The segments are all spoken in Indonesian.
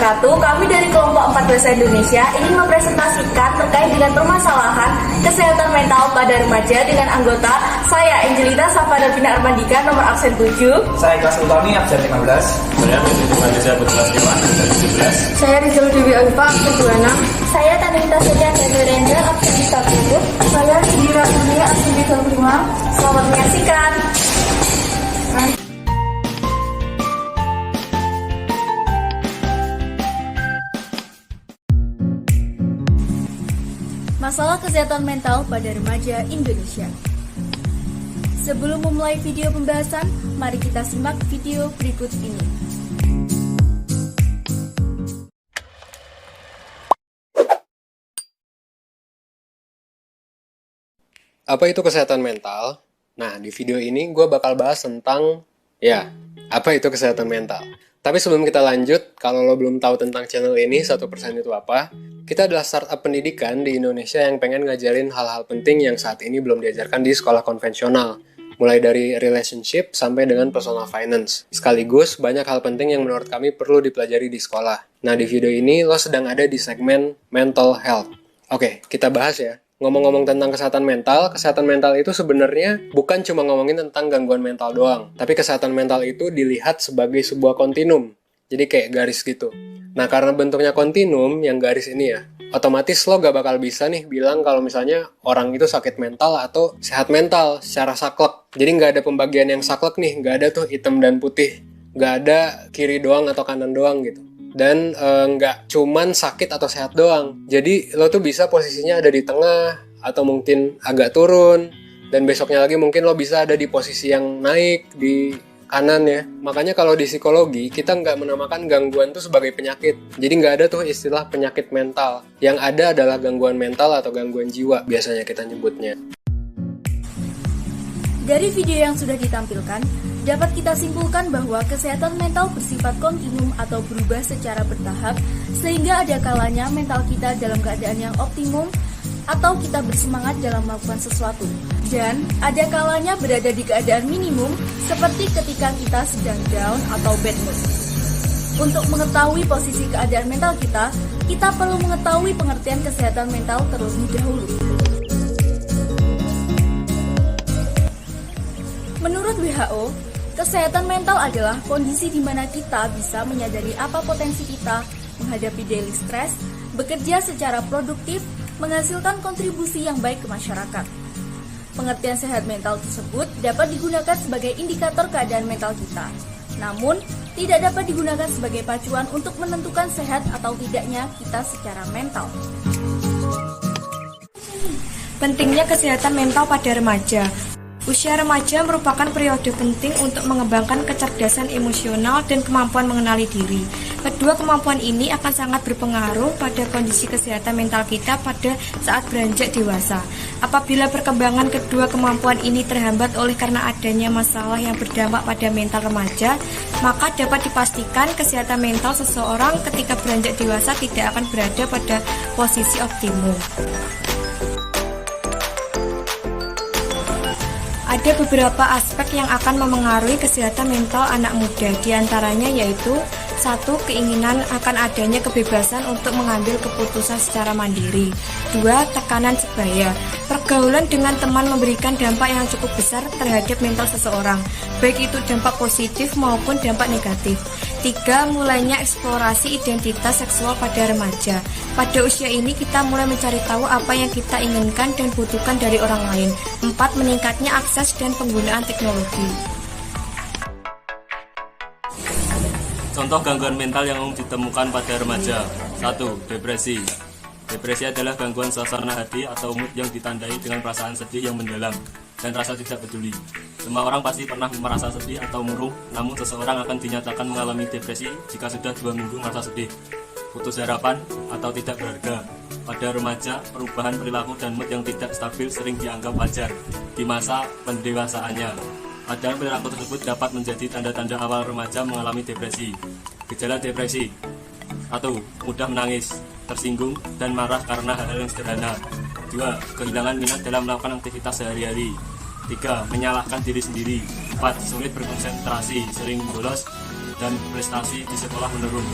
wabarakatuh. Kami dari kelompok 4 Bahasa Indonesia ingin mempresentasikan terkait dengan permasalahan kesehatan mental pada remaja dengan anggota saya Angelita Safadavina Armandika nomor absen 7. Saya kelas Utami absen 15. Saya Benedict Vanessa Putra Setiawan absen 17. Saya Rizal Dewi Alfa absen 26. Saya Tanita Setia Dedorenja absen 10. Saya Sidira Dunia absen 35. Selamat menyaksikan. Masalah kesehatan mental pada remaja Indonesia. Sebelum memulai video pembahasan, mari kita simak video berikut ini. Apa itu kesehatan mental? Nah, di video ini gue bakal bahas tentang, apa itu kesehatan mental. Tapi sebelum kita lanjut, kalau lo belum tahu tentang channel ini, 1% itu apa? Kita adalah startup pendidikan di Indonesia yang pengen ngajarin hal-hal penting yang saat ini belum diajarkan di sekolah konvensional. Mulai dari relationship sampai dengan personal finance. Sekaligus, banyak hal penting yang menurut kami perlu dipelajari di sekolah. Nah, di video ini, lo sedang ada di segmen mental health. Oke, kita bahas ya. Ngomong-ngomong tentang kesehatan mental itu sebenarnya bukan cuma ngomongin tentang gangguan mental doang. Tapi kesehatan mental itu dilihat sebagai sebuah kontinum. Jadi kayak garis gitu. Nah, karena bentuknya kontinum, yang garis ini ya, otomatis lo gak bakal bisa nih bilang kalau misalnya orang itu sakit mental atau sehat mental secara saklek. Jadi gak ada pembagian yang saklek nih, gak ada tuh hitam dan putih. Gak ada kiri doang atau kanan doang gitu. Dan nggak cuman sakit atau sehat doang. Jadi lo tuh bisa posisinya ada di tengah atau mungkin agak turun. Dan besoknya lagi mungkin lo bisa ada di posisi yang naik di kanan ya. Makanya kalau di psikologi kita nggak menamakan gangguan tuh sebagai penyakit. Jadi nggak ada tuh istilah penyakit mental. Yang ada adalah gangguan mental atau gangguan jiwa biasanya kita nyebutnya. Dari video yang sudah ditampilkan, dapat kita simpulkan bahwa kesehatan mental bersifat kontinum atau berubah secara bertahap, sehingga ada kalanya mental kita dalam keadaan yang optimum atau kita bersemangat dalam melakukan sesuatu. Dan ada kalanya berada di keadaan minimum, seperti ketika kita sedang down atau bad mood. Untuk mengetahui posisi keadaan mental kita perlu mengetahui pengertian kesehatan mental terlebih dahulu. Menurut WHO, kesehatan mental adalah kondisi di mana kita bisa menyadari apa potensi kita menghadapi daily stress, bekerja secara produktif, menghasilkan kontribusi yang baik ke masyarakat. Pengertian sehat mental tersebut dapat digunakan sebagai indikator keadaan mental kita, namun tidak dapat digunakan sebagai pacuan untuk menentukan sehat atau tidaknya kita secara mental. Pentingnya kesehatan mental pada remaja. Usia remaja merupakan periode penting untuk mengembangkan kecerdasan emosional dan kemampuan mengenali diri. Kedua kemampuan ini akan sangat berpengaruh pada kondisi kesehatan mental kita pada saat beranjak dewasa. Apabila perkembangan kedua kemampuan ini terhambat oleh karena adanya masalah yang berdampak pada mental remaja, maka dapat dipastikan kesehatan mental seseorang ketika beranjak dewasa tidak akan berada pada posisi optimum. Ada beberapa aspek yang akan memengaruhi kesehatan mental anak muda, diantaranya yaitu 1. Keinginan akan adanya kebebasan untuk mengambil keputusan secara mandiri. 2. Tekanan sebaya. Pergaulan dengan teman memberikan dampak yang cukup besar terhadap mental seseorang, baik itu dampak positif maupun dampak negatif. 3. Mulainya eksplorasi identitas seksual pada remaja. Pada usia ini kita mulai mencari tahu apa yang kita inginkan dan butuhkan dari orang lain. 4. Meningkatnya akses dan penggunaan teknologi. Contoh gangguan mental yang umum ditemukan pada remaja. 1. Depresi. Depresi adalah gangguan suasana hati atau mood yang ditandai dengan perasaan sedih yang mendalam dan rasa tidak peduli. Semua orang pasti pernah merasa sedih atau murung, namun seseorang akan dinyatakan mengalami depresi jika sudah 2 minggu merasa sedih, putus harapan, atau tidak berharga. Pada remaja, perubahan perilaku dan mood yang tidak stabil sering dianggap wajar di masa pendewasaannya. Padahal perilaku tersebut dapat menjadi tanda-tanda awal remaja mengalami depresi. Gejala depresi: 1. Mudah menangis, tersinggung, dan marah karena hal-hal yang sederhana. 2. Kehilangan minat dalam melakukan aktivitas sehari-hari. 3. Menyalahkan diri sendiri. 4. Sulit berkonsentrasi, sering bolos, dan prestasi di sekolah menurun.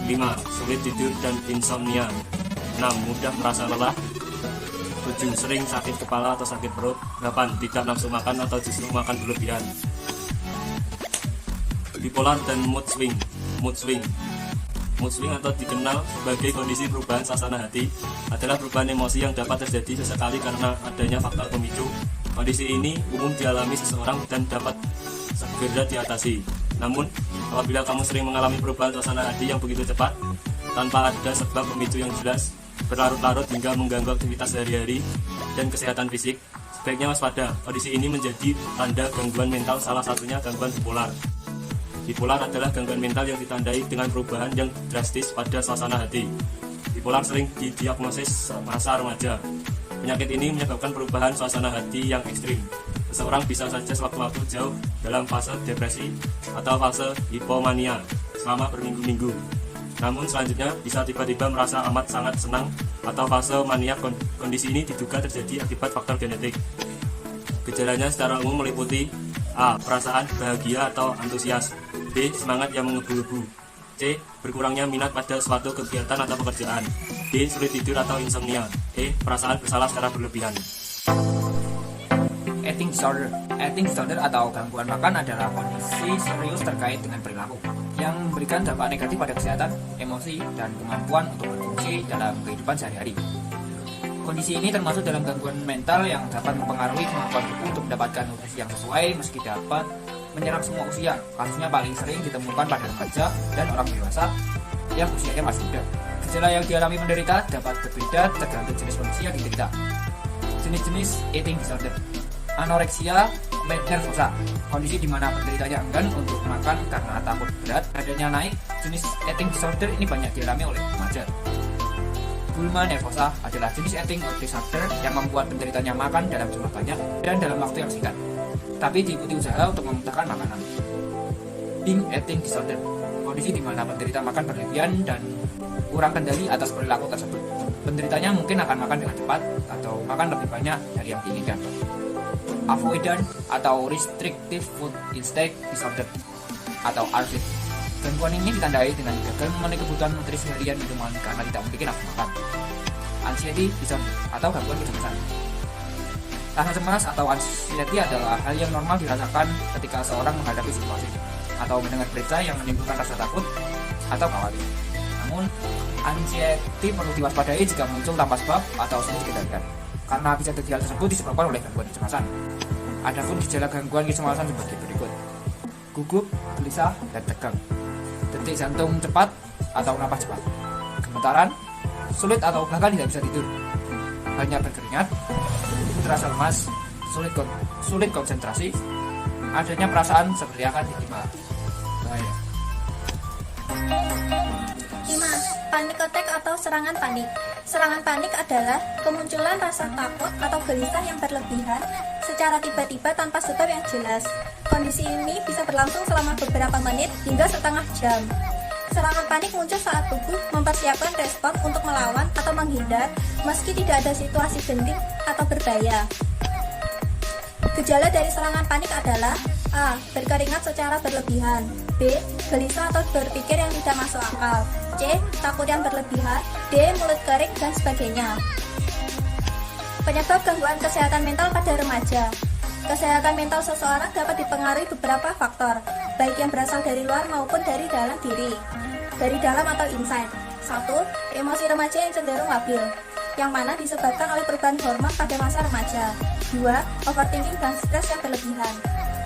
5. Sulit tidur dan insomnia. 6. Mudah merasa lelah. 7. Sering sakit kepala atau sakit perut. 8. Tidak nafsu makan atau justru makan berlebihan. Bipolar dan mood swing. Mood swing atau dikenal sebagai kondisi perubahan suasana hati adalah perubahan emosi yang dapat terjadi sesekali karena adanya faktor pemicu. Kondisi ini umum dialami seseorang dan dapat segera diatasi. Namun, apabila kamu sering mengalami perubahan suasana hati yang begitu cepat tanpa ada sebab pemicu yang jelas, berlarut-larut hingga mengganggu aktivitas sehari-hari dan kesehatan fisik, sebaiknya waspada. Kondisi ini menjadi tanda gangguan mental, salah satunya gangguan bipolar. Bipolar adalah gangguan mental yang ditandai dengan perubahan yang drastis pada suasana hati. Bipolar sering didiagnosis masa remaja. Penyakit ini menyebabkan perubahan suasana hati yang ekstrim. Seseorang bisa saja sewaktu-waktu jauh dalam fase depresi atau fase hipomania selama berminggu-minggu. Namun selanjutnya bisa tiba-tiba merasa amat sangat senang atau fase mania. Kondisi ini diduga terjadi akibat faktor genetik. Gejalanya secara umum meliputi A. Perasaan bahagia atau antusias. B. Semangat yang menggebu-gebu. C. Berkurangnya minat pada suatu kegiatan atau pekerjaan. D. Sulit tidur atau insomnia. E. Perasaan bersalah secara berlebihan. Eating disorder. Eating disorder atau gangguan makan adalah kondisi serius terkait dengan perilaku yang memberikan dampak negatif pada kesehatan, emosi, dan kemampuan untuk berfungsi dalam kehidupan sehari-hari. Kondisi ini termasuk dalam gangguan mental yang dapat mempengaruhi kemampuan tubuh untuk mendapatkan nutrisi yang sesuai meski dapat menyerang semua usia. Kasusnya paling sering ditemukan pada remaja dan orang dewasa yang usianya masih muda. Gejala yang dialami penderita dapat berbeda tergantung jenis kondisi yang diderita. Jenis-jenis eating disorder. Anoreksia nervosa, kondisi di mana penderitanya enggan untuk makan karena takut berat badannya naik. Jenis eating disorder ini banyak dialami oleh remaja. Bulima nervosa adalah jenis eating disorder yang membuat penderitanya makan dalam jumlah banyak dan dalam waktu yang singkat, tapi diikuti usaha untuk memuntahkan makanan. Binge eating disorder, kondisi di mana penderita makan berlebihan dan kurang kendali atas perilaku tersebut. Penderitanya mungkin akan makan dengan cepat atau makan lebih banyak dari yang diinginkan. Avoidant atau restrictive food intake disorder atau RFID. Gangguan ini ditandai dengan gagal memenuhi kebutuhan nutrisi harian minuman karena tidak memiliki nafsu makan. Anxiety disorder atau gangguan kecemasan. Rasa cemas atau anxiety adalah hal yang normal dirasakan ketika seorang menghadapi situasi atau mendengar berita yang menimbulkan rasa takut atau khawatir. Namun, anxiety perlu diwaspadai jika muncul tanpa sebab atau sulit dikendalikan, karena bisa jadi hal tersebut disebabkan oleh gangguan kecemasan. Adapun gejala gangguan kecemasan sebagai berikut: gugup, gelisah, dan tegang, detik jantung cepat atau napas cepat, gemetaran, sulit atau bahkan tidak bisa tidur, banyak berkeringat, terasa lemas, sulit konsentrasi, adanya perasaan seperti akan diterima bahaya. 5. Panic attack atau serangan panik. Serangan panik adalah kemunculan rasa takut atau gelisah yang berlebihan secara tiba-tiba tanpa sebab yang jelas. Kondisi ini bisa berlangsung selama beberapa menit hingga setengah jam. Serangan panik muncul saat tubuh mempersiapkan respon untuk melawan atau menghindar meski tidak ada situasi genting atau berbahaya. Gejala dari serangan panik adalah A. Berkeringat secara berlebihan. B. Gelisah atau berpikir yang tidak masuk akal. C. Takut yang berlebihan. D. Mulut kering dan sebagainya. Penyebab gangguan kesehatan mental pada remaja. Kesehatan mental seseorang dapat dipengaruhi beberapa faktor, baik yang berasal dari luar maupun dari dalam diri. Dari dalam atau inside. 1. Emosi remaja yang cenderung labil, yang mana disebabkan oleh perubahan hormon pada masa remaja. 2. Overthinking dan stres yang berlebihan.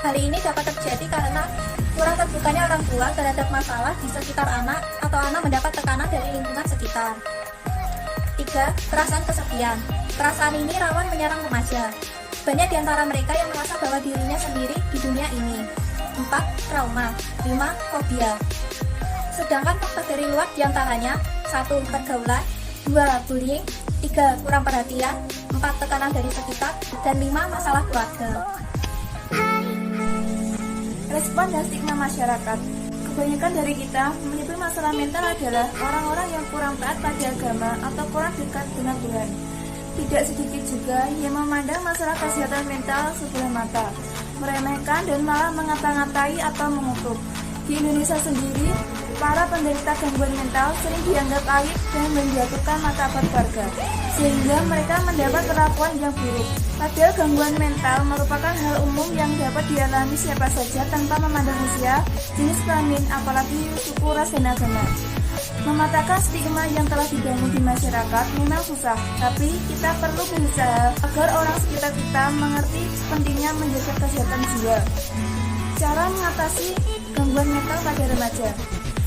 Hal ini dapat terjadi karena kurang terbukanya orang tua terhadap masalah di sekitar anak atau anak mendapat tekanan dari lingkungan sekitar. 3. Perasaan kesepian. Perasaan ini rawan menyerang remaja. Banyak di antara mereka yang merasa bahwa dirinya sendiri di dunia ini. 4. Trauma. 5. Fobia. Sedangkan faktor dari luar diantaranya 1. Pergaulan, 2. Bullying, 3. Kurang perhatian, 4. Tekanan dari sekitar, dan 5. Masalah keluarga. Respon dan stigma masyarakat. Kebanyakan dari kita menyebut masalah mental adalah orang-orang yang kurang taat pada agama atau kurang dekat dengan Tuhan. Tidak sedikit juga yang memandang masalah kesehatan mental sebelah mata, meremehkan dan malah mengata-ngatai atau mengutuk. Di Indonesia sendiri, Para penderita gangguan mental sering dianggap aib dan menjatuhkan martabat keluarga, sehingga mereka mendapat perlakuan yang buruk. Padahal gangguan mental merupakan hal umum yang dapat dialami siapa saja tanpa memandang usia, jenis kelamin, apalagi suku, ras, dan agama. Mematahkan stigma yang telah dibangun di masyarakat memang susah, tapi kita perlu berusaha agar orang sekitar kita mengerti pentingnya menjaga kesehatan jiwa. Cara mengatasi gangguan mental pada remaja.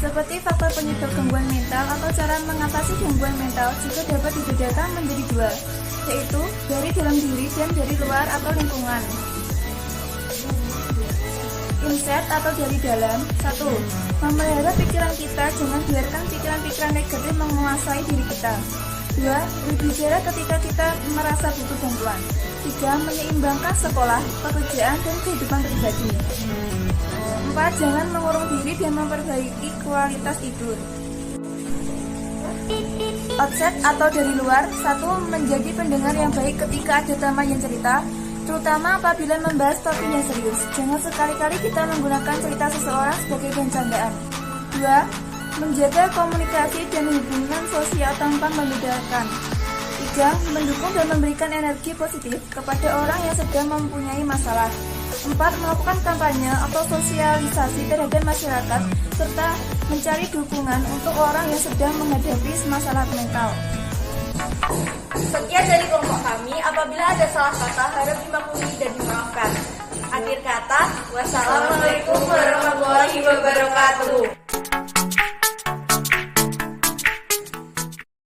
Seperti faktor penyebab gangguan mental atau cara mengatasi gangguan mental juga dapat dibedakan menjadi dua, yaitu dari dalam diri dan dari luar atau lingkungan. Inside atau dari dalam. 1. Memelihara pikiran kita, jangan biarkan pikiran-pikiran negatif menguasai diri kita. 2. Berbicara ketika kita merasa butuh bantuan. 3. Menyeimbangkan sekolah, pekerjaan, dan kehidupan pribadi. 4. Jangan mengurung diri dan memperbaiki kualitas tidur. Outside atau dari luar. 1. Menjadi pendengar yang baik ketika ada teman yang cerita, terutama apabila membahas topik yang serius. Jangan sekali-kali kita menggunakan cerita seseorang sebagai bahan candaan. 2. Menjaga komunikasi dan hubungan sosial tanpa membedakan. 3. Mendukung dan memberikan energi positif kepada orang yang sedang mempunyai masalah. 4. Melakukan kampanye atau sosialisasi terhadap masyarakat serta mencari dukungan untuk orang yang sedang menghadapi masalah mental. Sekian dari kelompok kami. Apabila ada salah kata, harap dimaklumi dan dimaafkan. Akhir kata, wassalamualaikum warahmatullahi wabarakatuh.